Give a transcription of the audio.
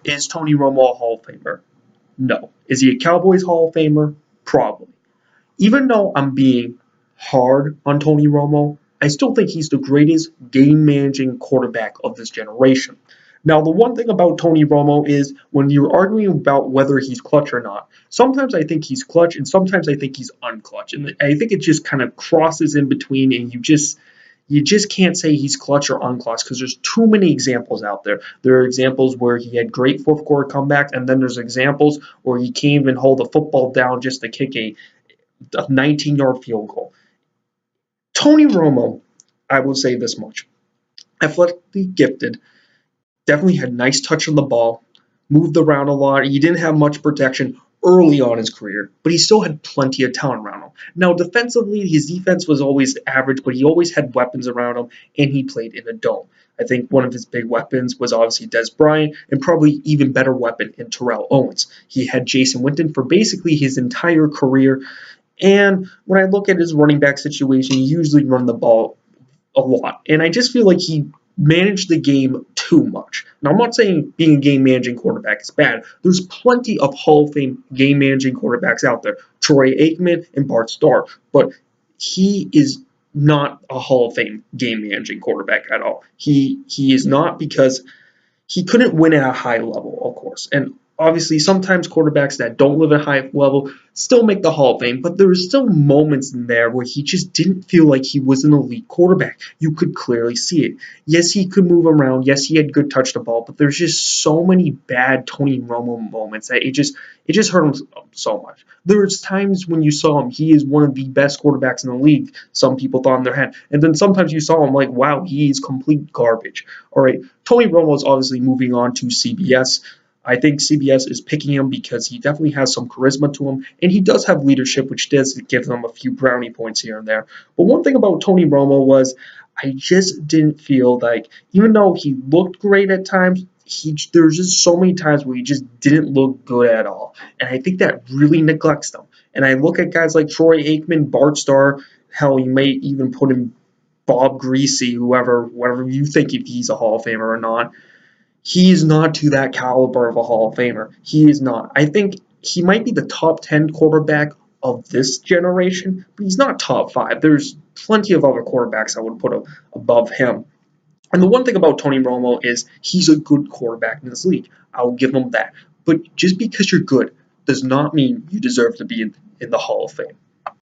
Is Tony Romo a Hall of Famer? No. Is he a Cowboys Hall of Famer? Probably. Even though I'm being hard on Tony Romo, I still think he's the greatest game managing quarterback of this generation. Now, the one thing about Tony Romo is when you're arguing about whether he's clutch or not, sometimes I think he's clutch and sometimes I think he's unclutch. And I think it just kind of crosses in between and you just can't say he's clutch or unclutch because there's too many examples out there. There are examples where he had great fourth quarter comebacks, and then there's examples where he can't even hold the football down just to kick a 19-yard field goal. Tony Romo, I will say this much. Athletically gifted, definitely had nice touch on the ball, moved around a lot. He didn't have much protection early on in his career, but he still had plenty of talent around him. Now, defensively, his defense was always average, but he always had weapons around him, and he played in a dome. I think one of his big weapons was obviously Des Bryant, and probably even better weapon in Terrell Owens. He had Jason Witten for basically his entire career, and when I look at his running back situation, he usually run the ball a lot. And I just feel like he managed the game too much. Now, I'm not saying being a game managing quarterback is bad. There's plenty of Hall of Fame game managing quarterbacks out there, Troy Aikman and Bart Starr, but he is not a Hall of Fame game managing quarterback at all. He is not because he couldn't win at a high level, of course. And obviously, sometimes quarterbacks that don't live at a high level still make the Hall of Fame, but there were still moments in there where he just didn't feel like he was an elite quarterback. You could clearly see it. Yes, he could move around. Yes, he had good touch the ball, but there's just so many bad Tony Romo moments that it just hurt him so much. There's times when you saw him, he is one of the best quarterbacks in the league. Some people thought in their head, and then sometimes you saw him like, wow, he is complete garbage. All right, Tony Romo is obviously moving on to CBS. I think CBS is picking him because he definitely has some charisma to him, and he does have leadership, which does give him a few brownie points here and there. But one thing about Tony Romo was I just didn't feel like, even though he looked great at times, there's just so many times where he just didn't look good at all. And I think that really neglects them. And I look at guys like Troy Aikman, Bart Starr, hell, you may even put in Bob Greasy, whatever you think if he's a Hall of Famer or not. He is not to that caliber of a Hall of Famer. He is not. I think he might be the top 10 quarterback of this generation, but he's not top 5. There's plenty of other quarterbacks I would put above him. And the one thing about Tony Romo is he's a good quarterback in this league. I'll give him that. But just because you're good does not mean you deserve to be in the Hall of Fame.